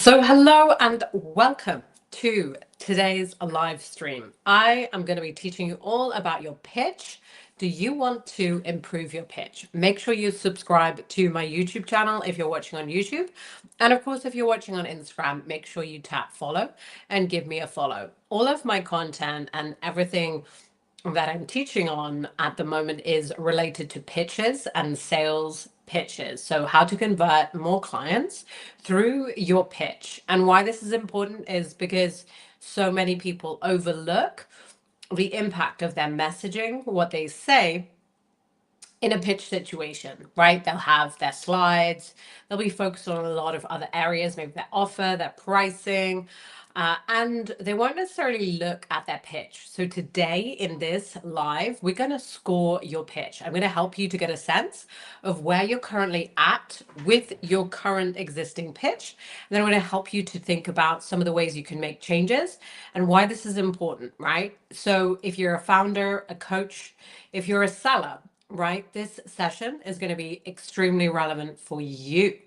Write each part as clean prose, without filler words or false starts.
So hello and welcome to today's live stream. I am going to be teaching you all about your pitch. Do you want to improve your pitch? Make sure you subscribe to my YouTube channel if you're watching on YouTube. And of course, if you're watching on Instagram, make sure you tap follow and give me a follow. All of my content and everything that I'm teaching on at the moment is related to pitches and sales pitches. So how to convert more clients through your pitch. And why this is important is because so many people overlook the impact of their messaging, what they say in a pitch situation, right? They'll have their slides, they'll be focused on a lot of other areas, maybe their offer, their pricing, and they won't necessarily look at their pitch. So today in this live, we're going to score your pitch. I'm going to help you to get a sense of where you're currently at with your current existing pitch. And then I'm going to help you to think about some of the ways you can make changes and why this is important, right? So if you're a founder, a coach, if you're a seller, right, this session is going to be extremely relevant for you.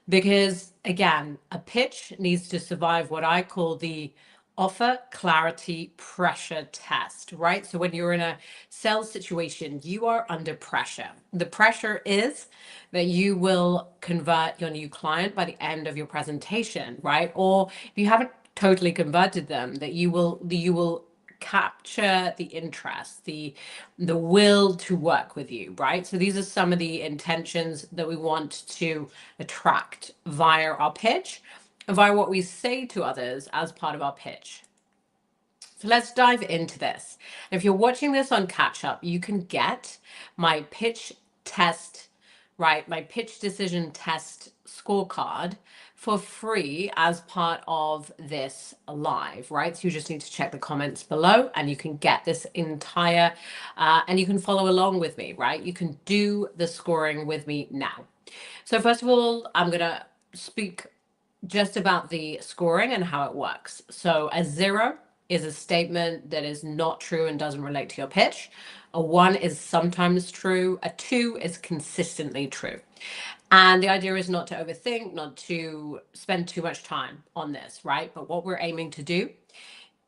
Because again, a pitch needs to survive what I call the offer clarity pressure test, right? So when you're in a sales situation, you are under pressure. The pressure is that you will convert your new client by the end of your presentation, right? Or if you haven't totally converted them, that you will capture the interest, the will to work with you, right? So these are some of the intentions that we want to attract via our pitch, via what we say to others as part of our pitch. So let's dive into this. If you're watching this on catch up, you can get my pitch test, right? My pitch decision test scorecard for free as part of this live, right? So you just need to check the comments below and you can get this entire, and you can follow along with me, right? You can do the scoring with me now. So first of all, I'm going to speak just about the scoring and how it works. So a 0 is a statement that is not true and doesn't relate to your pitch. A 1 is sometimes true. A 2 is consistently true. And the idea is not to overthink, not to spend too much time on this, right? But what we're aiming to do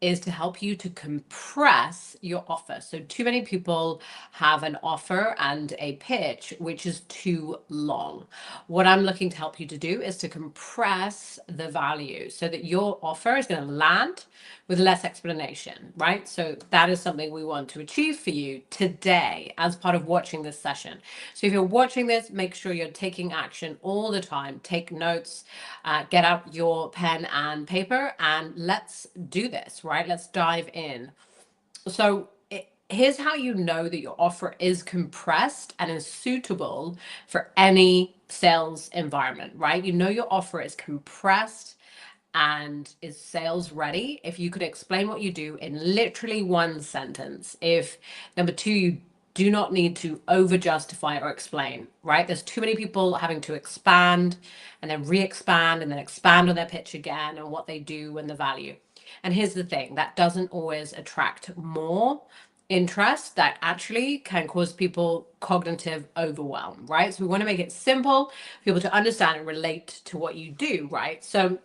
is to help you to compress your offer. So too many people have an offer and a pitch which is too long. What I'm looking to help you to do is to compress the value so that your offer is going to land with less explanation, right? So that is something we want to achieve for you today as part of watching this session. So if you're watching this, make sure you're taking action all the time. Take notes, get out your pen and paper, and let's do this, right? Let's dive in. So here's how you know that your offer is compressed and is suitable for any sales environment, right? You know your offer is compressed and is sales ready if you could explain what you do in literally one sentence. If number 2, you do not need to over justify or explain, right? There's too many people having to expand and then re-expand and then expand on their pitch again and what they do and the value. And here's the thing, that doesn't always attract more interest. That actually can cause people cognitive overwhelm, right? So we want to make it simple for people to understand and relate to what you do, right? So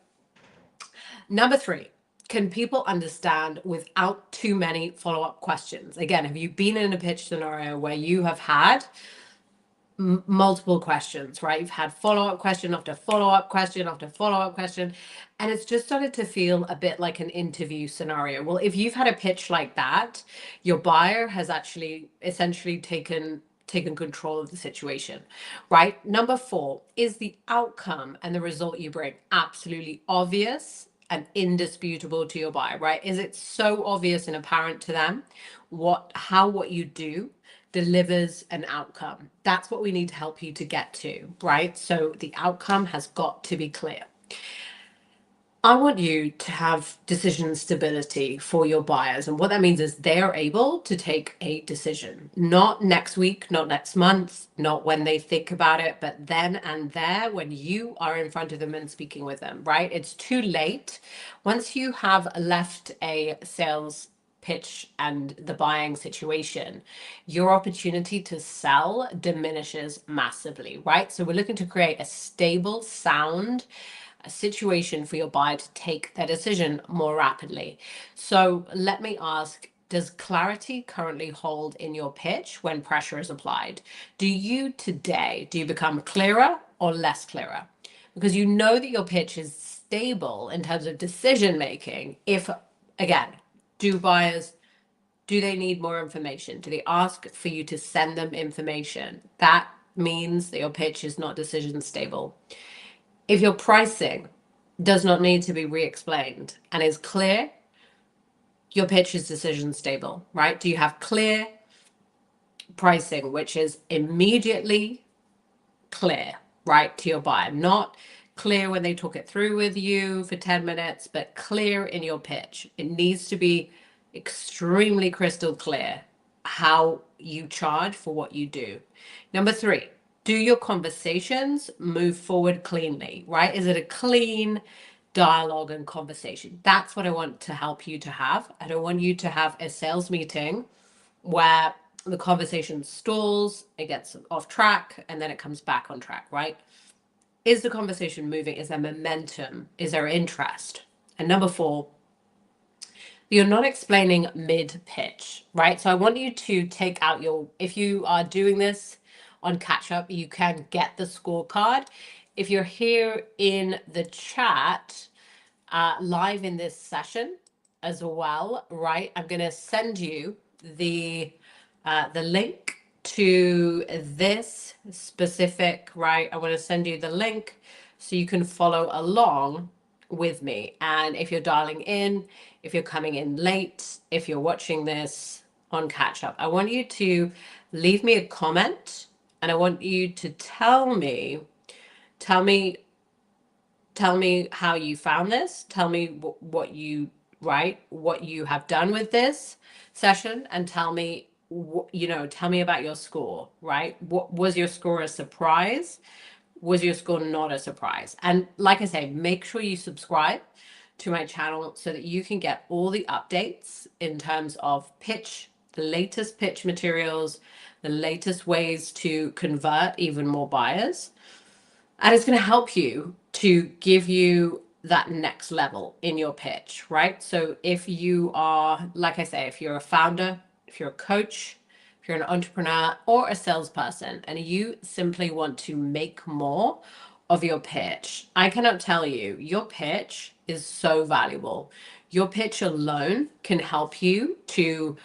number 3, can people understand without too many follow-up questions? Again, have you been in a pitch scenario where you have had multiple questions, right? You've had follow-up question after follow-up question after follow-up question, and it's just started to feel a bit like an interview scenario. Well, if you've had a pitch like that, your buyer has actually essentially taken control of the situation, right? Number 4, is the outcome and the result you bring absolutely obvious and indisputable to your buyer, right? Is it so obvious and apparent to them how what you do delivers an outcome? That's what we need to help you to get to, right? So the outcome has got to be clear. I want you to have decision stability for your buyers. And what that means is they're able to take a decision, not next week, not next month, not when they think about it, but then and there when you are in front of them and speaking with them, right? It's too late. Once you have left a sales pitch and the buying situation, your opportunity to sell diminishes massively, right? So we're looking to create a stable, sound, a situation for your buyer to take their decision more rapidly. So let me ask, does clarity currently hold in your pitch when pressure is applied? Do you become clearer or less clearer? Because you know that your pitch is stable in terms of decision making. If, again, do they need more information? Do they ask for you to send them information? That means that your pitch is not decision stable. If your pricing does not need to be re-explained and is clear, your pitch is decision stable, right? Do you have clear pricing, which is immediately clear, right, to your buyer? Not clear when they talk it through with you for 10 minutes, but clear in your pitch. It needs to be extremely crystal clear how you charge for what you do. Number 3, do your conversations move forward cleanly, right? Is it a clean dialogue and conversation? That's what I want to help you to have. I don't want you to have a sales meeting where the conversation stalls, it gets off track, and then it comes back on track, right? Is the conversation moving? Is there momentum? Is there interest? And number 4, you're not explaining mid-pitch, right? So I want you to take out if you are doing this on catch up, you can get the scorecard. If you're here in the chat, live in this session as well, right? I'm going to send you the link to this specific, right? I want to send you the link so you can follow along with me. And if you're dialing in, if you're coming in late, if you're watching this on catch up, I want you to leave me a comment, and I want you to tell me how you found this. Tell me what you have done with this session, and tell me about your score, right? What was your score? A surprise? Was your score not a surprise? And like I say, make sure you subscribe to my channel so that you can get all the updates in terms of pitch, the latest pitch materials, the latest ways to convert even more buyers. And it's going to help you to give you that next level in your pitch, right? So if you are, like I say, if you're a founder, if you're a coach, if you're an entrepreneur or a salesperson, and you simply want to make more of your pitch, I cannot tell you, your pitch is so valuable. Your pitch alone can help you to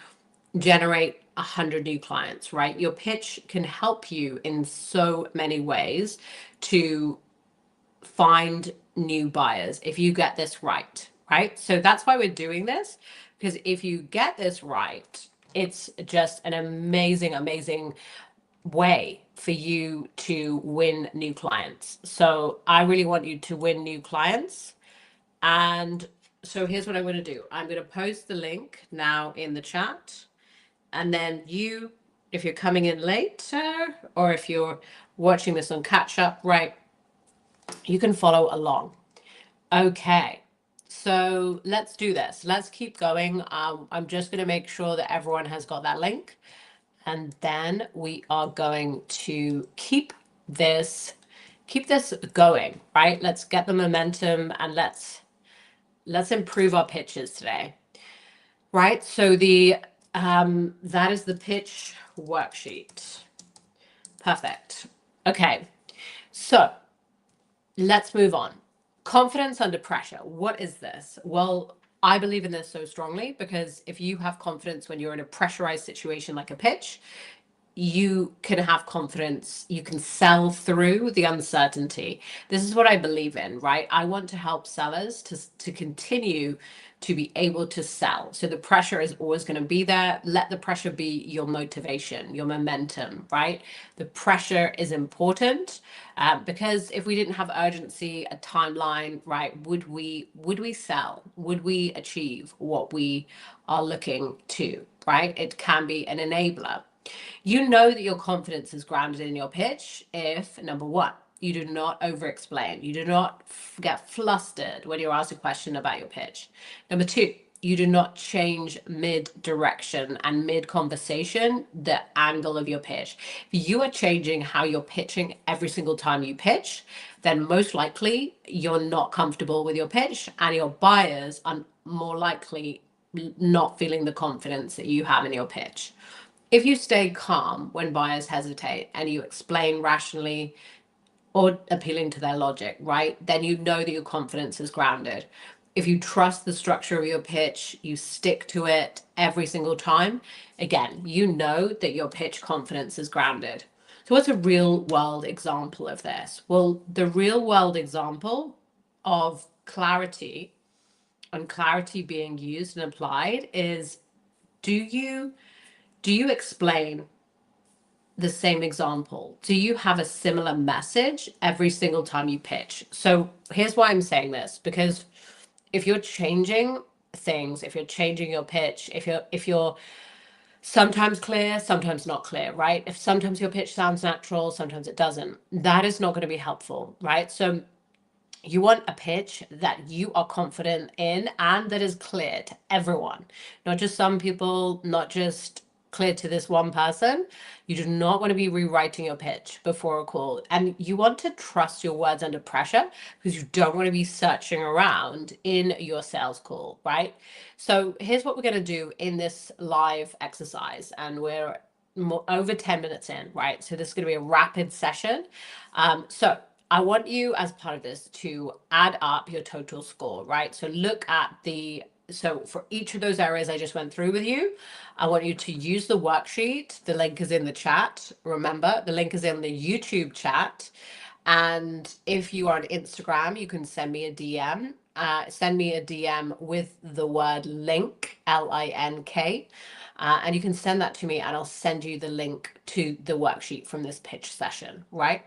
generate 100 new clients, right? Your pitch can help you in so many ways to find new buyers if you get this right, right? So that's why we're doing this, because if you get this right, it's just an amazing, amazing way for you to win new clients. So I really want you to win new clients. And so here's what I'm going to do. I'm going to post the link now in the chat. And then if you're coming in later, or if you're watching this on catch up, right, you can follow along. Okay, so let's do this. Let's keep going. I'm just going to make sure that everyone has got that link. And then we are going to keep this going, right? Let's get the momentum, and let's improve our pitches today. Right? So that is the pitch worksheet. Perfect. Okay. So let's move on. Confidence under pressure. What is this? Well, I believe in this so strongly, because if you have confidence when you're in a pressurized situation like a pitch, you can have confidence, you can sell through the uncertainty. This is what I believe in, right? I want to help sellers to continue to be able to sell. So the pressure is always going to be there. Let the pressure be your motivation, your momentum, right? The pressure is important, because if we didn't have urgency, a timeline, right, would we sell? Would we achieve what we are looking to, right? It can be an enabler. You know that your confidence is grounded in your pitch if, number 1, you do not over-explain. You do not get flustered when you're asked a question about your pitch. Number 2, you do not change mid-direction and mid-conversation the angle of your pitch. If you are changing how you're pitching every single time you pitch, then most likely you're not comfortable with your pitch, and your buyers are more likely not feeling the confidence that you have in your pitch. If you stay calm when buyers hesitate and you explain rationally or appealing to their logic, right, then you know that your confidence is grounded. If you trust the structure of your pitch, you stick to it every single time, again, you know that your pitch confidence is grounded. So what's a real world example of this? Well, the real world example of clarity and clarity being used and applied is, do you explain the same example? Do you have a similar message every single time you pitch? So here's why I'm saying this, because if you're changing things, if you're changing your pitch, if you're sometimes clear, sometimes not clear, right? If sometimes your pitch sounds natural, sometimes it doesn't, that is not going to be helpful, right? So you want a pitch that you are confident in and that is clear to everyone, not just some people, not just clear to this one person. You do not want to be rewriting your pitch before a call, and you want to trust your words under pressure, because you don't want to be searching around in your sales call, right? So here's what we're going to do in this live exercise, and we're over 10 minutes in, right? So this is going to be a rapid session. So I want you, as part of this, to add up your total score, right? So look at so for each of those areas I just went through with you, I want you to use the worksheet. The link is in the chat. Remember, the link is in the YouTube chat. And if you are on Instagram, you can send me a DM. Send me a DM with the word link, LINK. And you can send that to me, and I'll send you the link to the worksheet from this pitch session, right?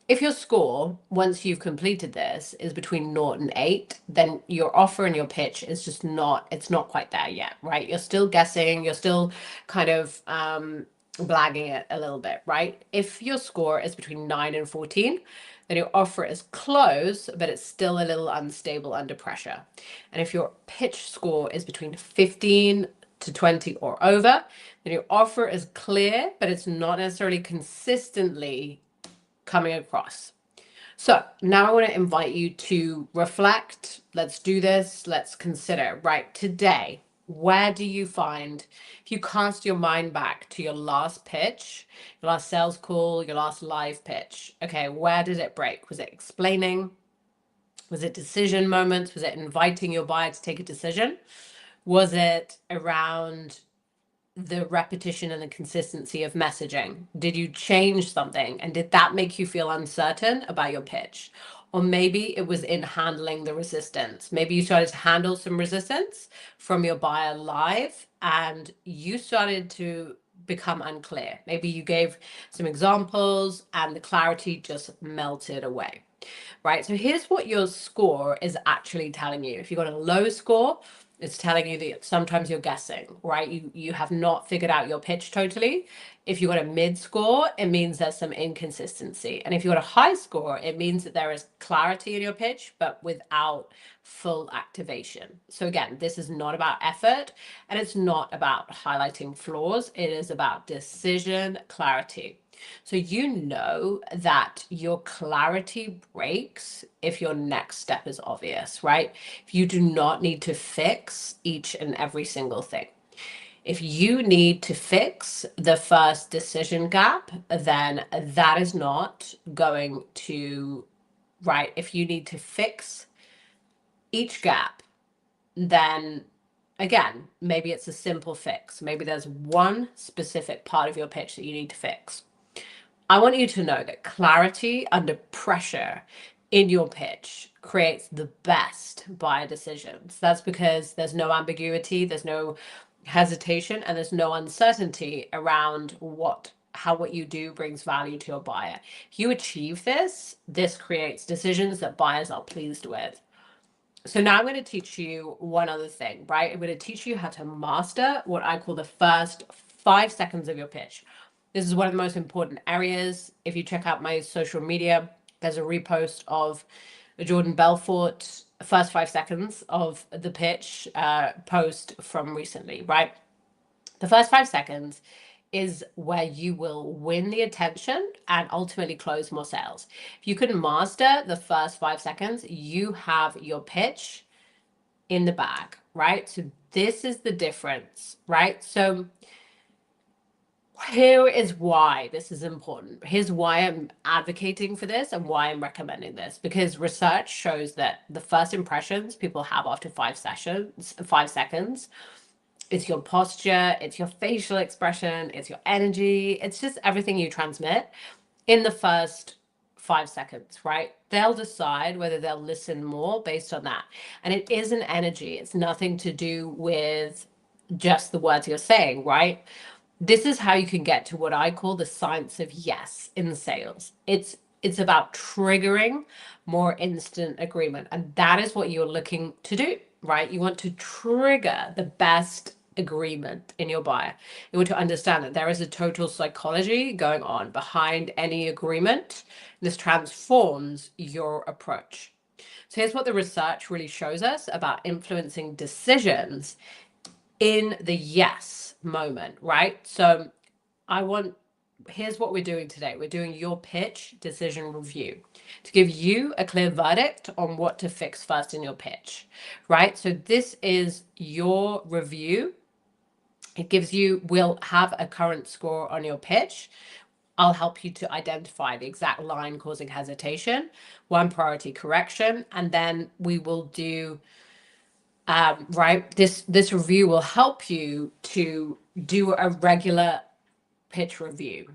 If your score, once you've completed this, is between 0 and 8, then your offer and your pitch is just it's not quite there yet, right? You're still guessing, you're still kind of blagging it a little bit, right? If your score is between 9 and 14, then your offer is close, but it's still a little unstable under pressure. And if your pitch score is between 15 to 20 or over, then your offer is clear, but it's not necessarily consistently coming across. So now I want to invite you to reflect. Let's do this. Let's consider, right, today, where do you find, if you cast your mind back to your last pitch, your last sales call, your last live pitch, okay, where did it break? Was it explaining? Was it decision moments? Was it inviting your buyer to take a decision? Was it around the repetition and the consistency of messaging? Did you change something, and did that make you feel uncertain about your pitch? Or maybe it was in handling the resistance. Maybe you started to handle some resistance from your buyer live, and you started to become unclear. Maybe you gave some examples and the clarity just melted away, right? So here's what your score is actually telling you. If you got a low score, it's telling you that sometimes you're guessing, right? You have not figured out your pitch totally. If you got a mid score, it means there's some inconsistency. And if you got a high score, it means that there is clarity in your pitch, but without full activation. So again, this is not about effort, and it's not about highlighting flaws. It is about decision clarity. So you know that your clarity breaks if your next step is obvious, right? If you do not need to fix each and every single thing. If you need to fix the first decision gap, then that is not going to, right? If you need to fix each gap, then again, maybe it's a simple fix. Maybe there's one specific part of your pitch that you need to fix. I want you to know that clarity under pressure in your pitch creates the best buyer decisions. That's because there's no ambiguity, there's no hesitation, and there's no uncertainty around how what you do brings value to your buyer. If you achieve this, this creates decisions that buyers are pleased with. So now I'm going to teach you one other thing, right? I'm going to teach you how to master what I call the first 5 seconds of your pitch. This is one of the most important areas. If you check out my social media, there's a repost of a Jordan Belfort first 5 seconds of the pitch post from recently, right? The first 5 seconds is where you will win the attention and ultimately close more sales. If you can master the first 5 seconds, you have your pitch in the bag, right? So this is the difference, right? So here is why this is important. Here's why I'm advocating for this and why I'm recommending this, because research shows that the first impressions people have after 5 seconds, it's your posture, it's your facial expression, it's your energy, it's just everything you transmit in the first 5 seconds, right? They'll decide whether they'll listen more based on that. And it is an energy, it's nothing to do with just the words you're saying, right? This is how you can get to what I call the science of yes in sales. It's about triggering more instant agreement. And that is what you're looking to do, right? You want to trigger the best agreement in your buyer. You want to understand that there is a total psychology going on behind any agreement. This transforms your approach. So here's what the research really shows us about influencing decisions in the yes moment, right? So here's what we're doing today. We're doing your pitch decision review to give you a clear verdict on what to fix first in your pitch, right? So this is your review. It gives you, we'll have a current score on your pitch. I'll help you to identify the exact line causing hesitation, one priority correction, and then we will do right, this review will help you to do a regular pitch review.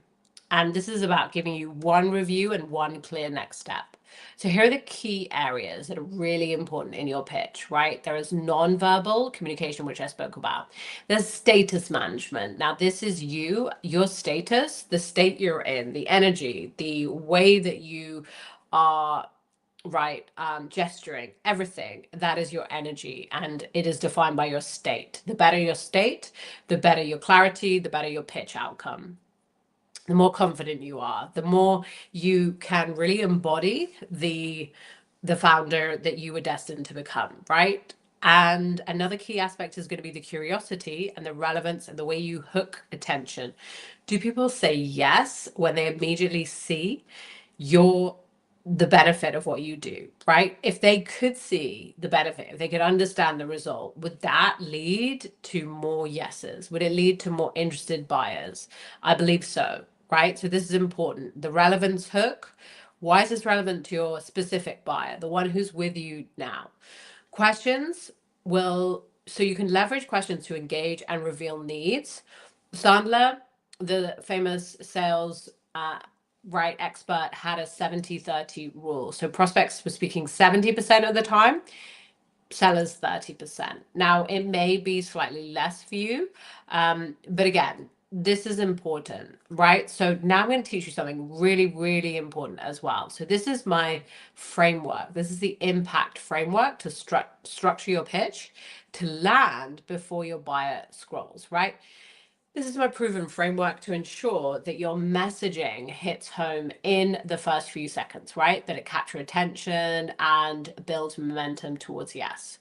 And this is about giving you one review and one clear next step. So here are the key areas that are really important in your pitch, right? There is nonverbal communication, which I spoke about. There's status management. Now, this is your status, the state you're in, the energy, the way that you are, right, gesturing, everything that is your energy, and it is defined by your state. The better your state, the better your clarity, the better your pitch outcome. The more confident you are, the more you can really embody the founder that you were destined to become, right? And another key aspect is going to be the curiosity and the relevance and the way you hook attention. Do people say yes when they immediately see the benefit of what you do, right? If they could see the benefit, if they could understand the result, would that lead to more yeses? Would it lead to more interested buyers? I believe so, right? So this is important. The relevance hook. Why is this relevant to your specific buyer, the one who's with you now? Questions so you can leverage questions to engage and reveal needs. Sandler, the famous sales right expert, had a 70-30 rule. So prospects were speaking 70% of the time, sellers 30%. Now, it may be slightly less for you, but again, this is important, right? So now I'm going to teach you something really, really important as well. So this is my framework. This is the impact framework to structure your pitch to land before your buyer scrolls, right? This is my proven framework to ensure that your messaging hits home in the first few seconds, right? That it captures attention and builds momentum towards yes.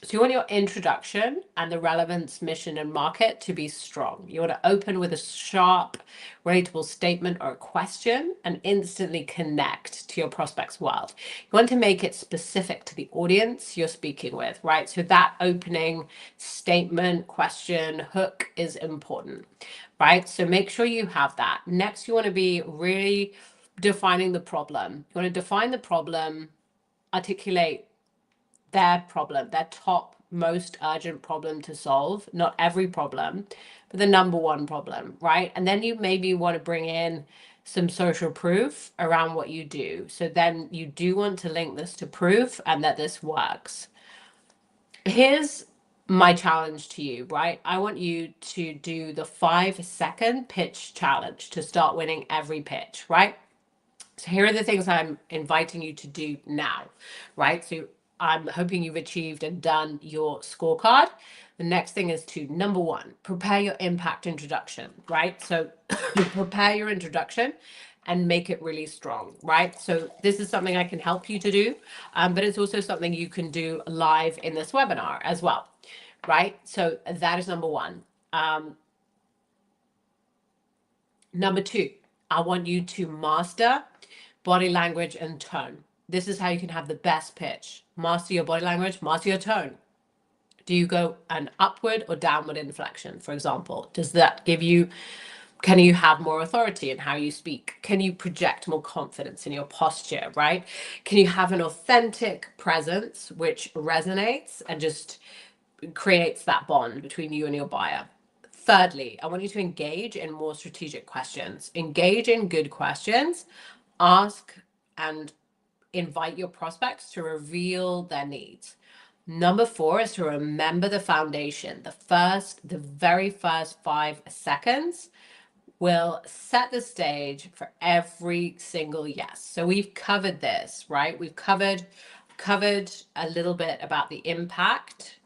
So you want your introduction and the relevance, mission, and market to be strong. You want to open with a sharp, relatable statement or a question and instantly connect to your prospect's world. You want to make it specific to the audience you're speaking with, right? So that opening statement, question, hook is important, right? So make sure you have that. Next, you want to be really defining the problem. You want to define the problem, articulate their problem, their top most urgent problem to solve, not every problem, but the number one problem, right? And then you maybe want to bring in some social proof around what you do. So then you do want to link this to proof and that this works. Here's my challenge to you, right? I want you to do the 5-second pitch challenge to start winning every pitch, right? So here are the things I'm inviting you to do now, right? So I'm hoping you've achieved and done your scorecard. The next thing is to, number one, prepare your impact introduction, right? So prepare your introduction and make it really strong, right? So this is something I can help you to do, but it's also something you can do live in this webinar as well, right? So that is number one. Number two, I want you to master body language and tone. This is how you can have the best pitch. Master your body language, master your tone. Do you go an upward or downward inflection, for example? Does that give you, can you have more authority in how you speak? Can you project more confidence in your posture, right? Can you have an authentic presence which resonates and just creates that bond between you and your buyer? Thirdly, I want you to engage in more strategic questions. Engage in good questions. Ask and invite your prospects to reveal their needs. Number four is to remember the foundation. The very first 5 seconds will set the stage for every single yes. So we've covered this, right? We've covered a little bit about the impact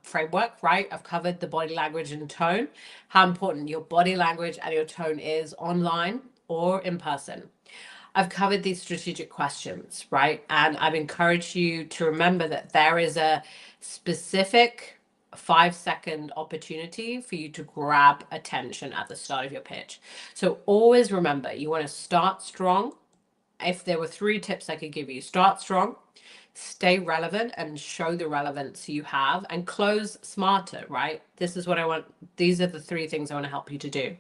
framework, right? I've covered the body language and tone, how important your body language and your tone is online or in person. I've covered these strategic questions, right? And I've encouraged you to remember that there is a specific 5-second opportunity for you to grab attention at the start of your pitch. So always remember, you want to start strong. If there were 3 tips I could give you, start strong, stay relevant and show the relevance you have, and close smarter, right? This is what I want. These are the 3 things I want to help you to do.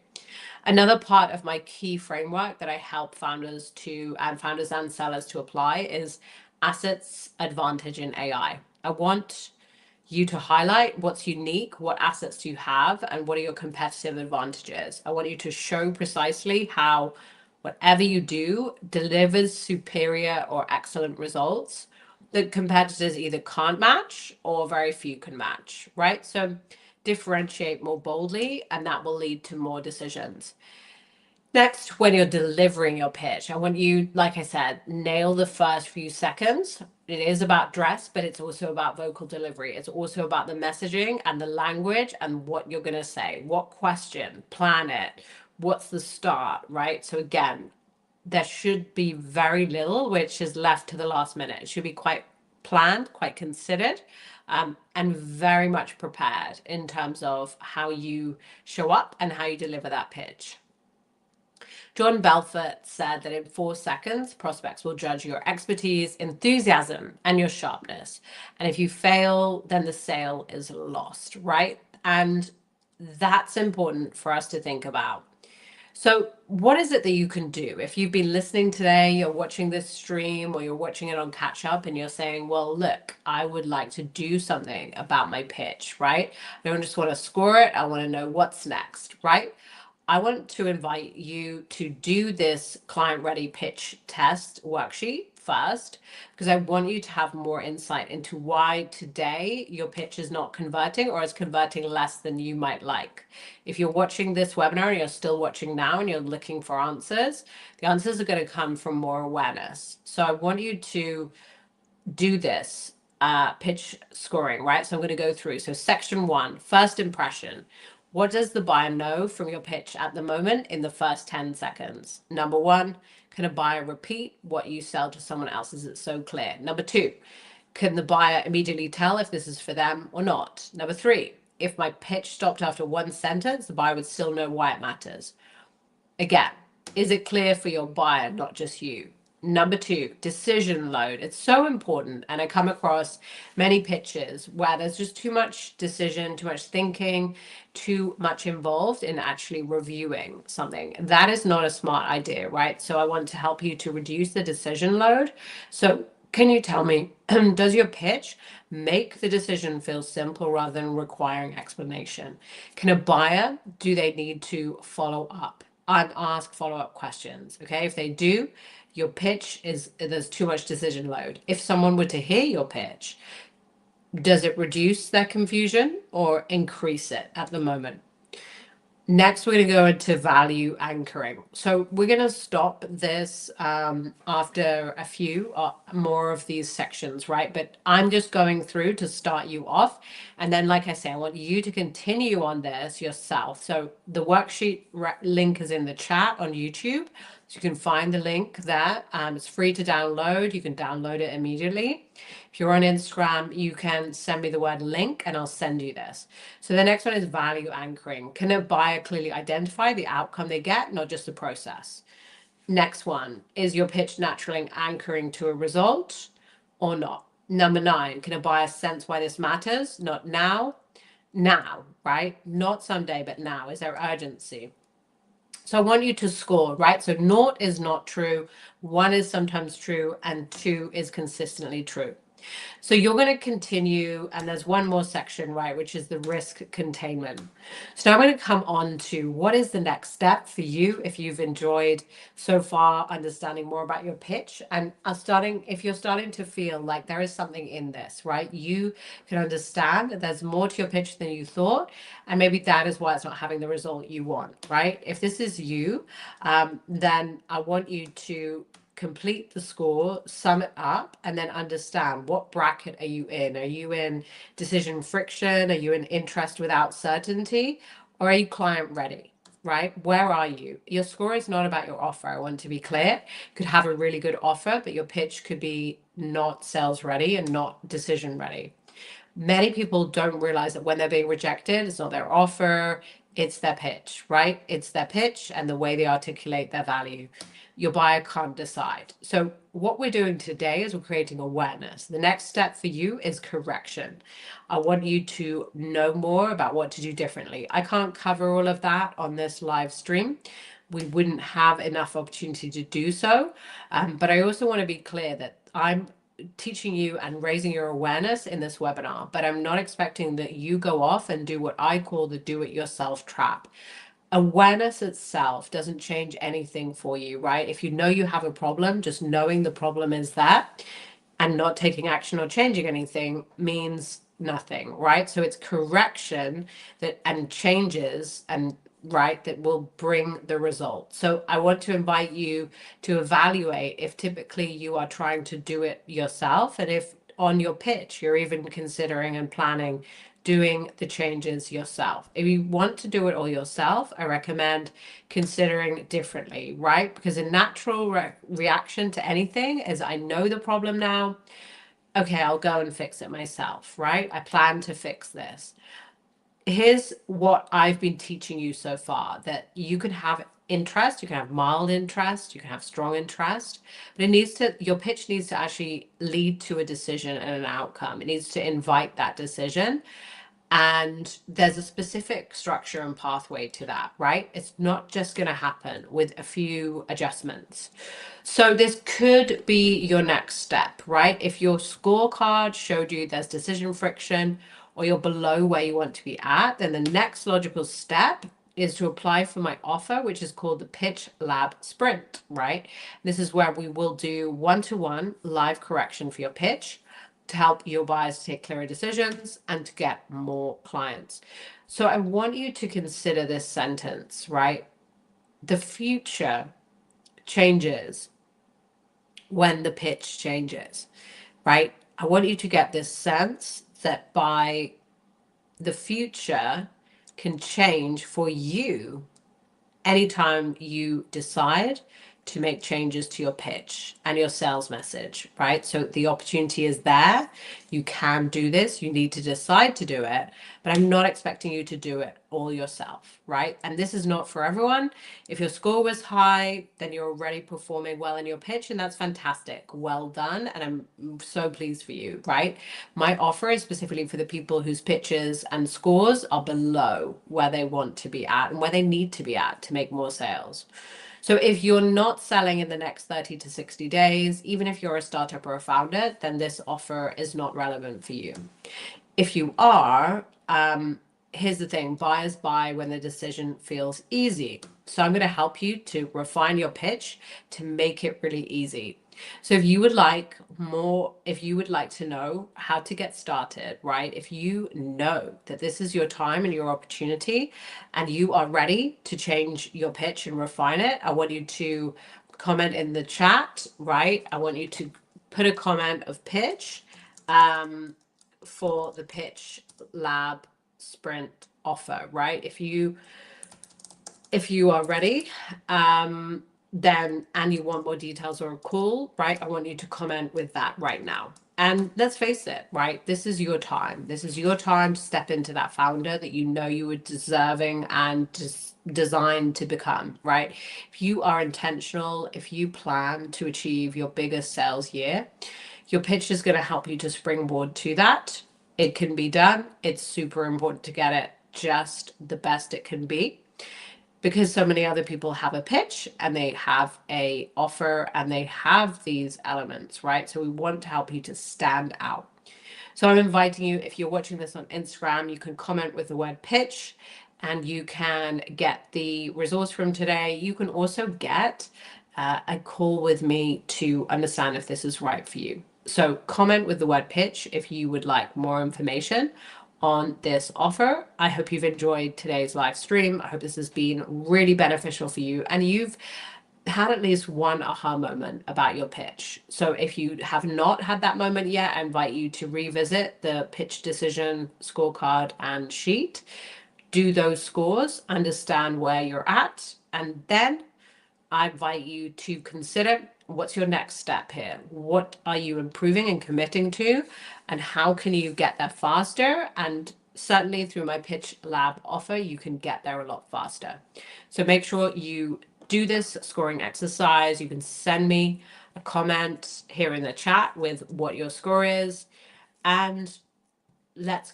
Another part of my key framework that I help founders and sellers to apply is assets advantage in AI. I want you to highlight what's unique, what assets do you have, and what are your competitive advantages. I want you to show precisely how whatever you do delivers superior or excellent results that competitors either can't match or very few can match, right? So differentiate more boldly, and that will lead to more decisions. Next, when you're delivering your pitch, I want you, like I said, nail the first few seconds. It is about dress, but it's also about vocal delivery. It's also about the messaging and the language and what you're going to say. What question? Plan it. What's the start, right? So again, there should be very little which is left to the last minute. It should be quite planned, quite considered, and very much prepared in terms of how you show up and how you deliver that pitch. John Belfort said that in 4 seconds, prospects will judge your expertise, enthusiasm, and your sharpness. And if you fail, then the sale is lost, right? And that's important for us to think about. So what is it that you can do? If you've been listening today, you're watching this stream or you're watching it on catch up and you're saying, well, look, I would like to do something about my pitch, right? I don't just want to score it. I want to know what's next, right? I want to invite you to do this client ready pitch test worksheet first, because I want you to have more insight into why today your pitch is not converting or is converting less than you might like. If you're watching this webinar and you're still watching now and you're looking for answers, the answers are going to come from more awareness. So I want you to do this pitch scoring, right? So I'm going to go through. So section 1, first impression. What does the buyer know from your pitch at the moment in the first 10 seconds? Number 1, can a buyer repeat what you sell to someone else? Is it so clear? Number 2, can the buyer immediately tell if this is for them or not? Number 3, if my pitch stopped after 1 sentence, the buyer would still know why it matters. Again, is it clear for your buyer, not just you? Number 2, decision load. It's so important. And I come across many pitches where there's just too much decision, too much thinking, too much involved in actually reviewing something. That is not a smart idea, right? So I want to help you to reduce the decision load. So can you tell me, does your pitch make the decision feel simple rather than requiring explanation? Can a buyer, do they need to follow up and ask follow-up questions? Okay, if they do, your pitch there's too much decision load. If someone were to hear your pitch, does it reduce their confusion or increase it at the moment? Next, we're going to go into value anchoring. So we're going to stop this after a few more of these sections, right? But I'm just going through to start you off. And then, like I say, I want you to continue on this yourself. So the worksheet link is in the chat on YouTube. So you can find the link there. It's free to download. You can download it immediately. If you're on Instagram, you can send me the word link and I'll send you this. So the next one is value anchoring. Can a buyer clearly identify the outcome they get, not just the process? Next one, is your pitch naturally anchoring to a result or not? Number 9, can a buyer sense why this matters? Not now, right? Not someday, but now. Is there urgency? So I want you to score, right? So 0 is not true, 1 is sometimes true, and 2 is consistently true. So you're going to continue, and there's one more section, right, which is the risk containment. So now I'm going to come on to what is the next step for you if you've enjoyed so far understanding more about your pitch and are starting, if you're starting to feel like there is something in this, right, you can understand that there's more to your pitch than you thought, and maybe that is why it's not having the result you want, right? If this is you, then I want you to complete the score, sum it up, and then understand what bracket are you in. Are you in decision friction? Are you in interest without certainty? Or are you client ready? Right? Where are you? Your score is not about your offer. I want to be clear. You could have a really good offer, but your pitch could be not sales ready and not decision ready. Many people don't realize that when they're being rejected, it's not their offer, it's their pitch, right? It's their pitch and the way they articulate their value. Your buyer can't decide. So what we're doing today is we're creating awareness. The next step for you is correction. I want you to know more about what to do differently. I can't cover all of that on this live stream. We wouldn't have enough opportunity to do so. But I also want to be clear that I'm teaching you and raising your awareness in this webinar, but I'm not expecting that you go off and do what I call the do-it-yourself trap. Awareness itself doesn't change anything for you, right? If you know you have a problem, just knowing the problem is that and not taking action or changing anything means nothing, right? So it's correction that and changes and right that will bring the result. So I want to invite you to evaluate if typically you are trying to do it yourself, and if on your pitch you're even considering and planning doing the changes yourself. If you want to do it all yourself, I recommend considering differently, right? Because a natural reaction to anything is, I know the problem now, okay, I'll go and fix it myself, right? I plan to fix this. Here's what I've been teaching you so far, that you can have interest, you can have mild interest, you can have strong interest, but it needs to, your pitch needs to actually lead to a decision and an outcome. It needs to invite that decision. And there's a specific structure and pathway to that, right? It's not just going to happen with a few adjustments. So this could be your next step, right? If your scorecard showed you there's decision friction or you're below where you want to be at, then the next logical step is to apply for my offer, which is called the Pitch Lab Sprint, right? This is where we will do one-to-one live correction for your pitch to help your buyers take clearer decisions and to get more clients. So I want you to consider this sentence, right? The future changes when the pitch changes, right? I want you to get this sense that by the future can change for you anytime you decide to make changes to your pitch and your sales message, right? So the opportunity is there. You can do this. You need to decide to do it, but I'm not expecting you to do it all yourself, right? And this is not for everyone. If your score was high, then you're already performing well in your pitch, and that's fantastic. Well done. And I'm so pleased for you, right? My offer is specifically for the people whose pitches and scores are below where they want to be at and where they need to be at to make more sales. So if you're not selling in the next 30 to 60 days, even if you're a startup or a founder, then this offer is not relevant for you. If you are, here's the thing, buyers buy when the decision feels easy. So I'm going to help you to refine your pitch to make it really easy. So if you would like more, if you would like to know how to get started, right? If you know that this is your time and your opportunity and you are ready to change your pitch and refine it, I want you to comment in the chat, right? I want you to put a comment of pitch for the Pitch Lab Sprint offer, right? If you are ready, and you want more details or a call, right? I want you to comment with that right now. And let's face it, right? This is your time. This is your time to step into that founder that you know you were deserving and just designed to become, right? If you are intentional, if you plan to achieve your biggest sales year, your pitch is going to help you to springboard to that. It can be done. It's super important to get it just the best it can be, because so many other people have a pitch and they have a offer and they have these elements, right? So we want to help you to stand out. So I'm inviting you, if you're watching this on Instagram, you can comment with the word pitch and you can get the resource from today. You can also get a call with me to understand if this is right for you. So comment with the word pitch if you would like more information on this offer. I hope you've enjoyed today's live stream. I hope this has been really beneficial for you and you've had at least one aha moment about your pitch. So if you have not had that moment yet, I invite you to revisit the pitch decision scorecard and sheet, do those scores, understand where you're at, and then I invite you to consider what's your next step here? What are you improving and committing to? And how can you get there faster? And certainly through my Pitch Lab offer, you can get there a lot faster. So make sure you do this scoring exercise. You can send me a comment here in the chat with what your score is. And let's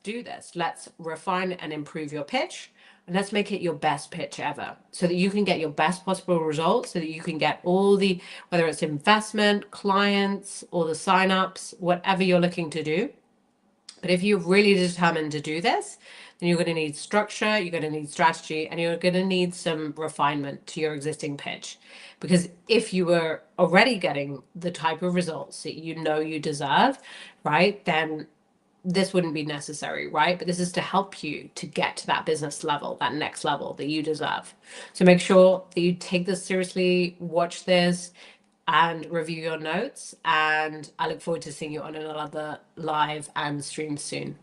do this. Let's refine and improve your pitch. And let's make it your best pitch ever so that you can get your best possible results, so that you can get all the, whether it's investment, clients, or the signups, whatever you're looking to do. But if you're really determined to do this, then you're going to need structure, you're going to need strategy, and you're going to need some refinement to your existing pitch. Because if you were already getting the type of results that you know you deserve, right, then this wouldn't be necessary, right? But this is to help you to get to that business level, that next level that you deserve. So make sure that you take this seriously, watch this, and review your notes. And I look forward to seeing you on another live and stream soon.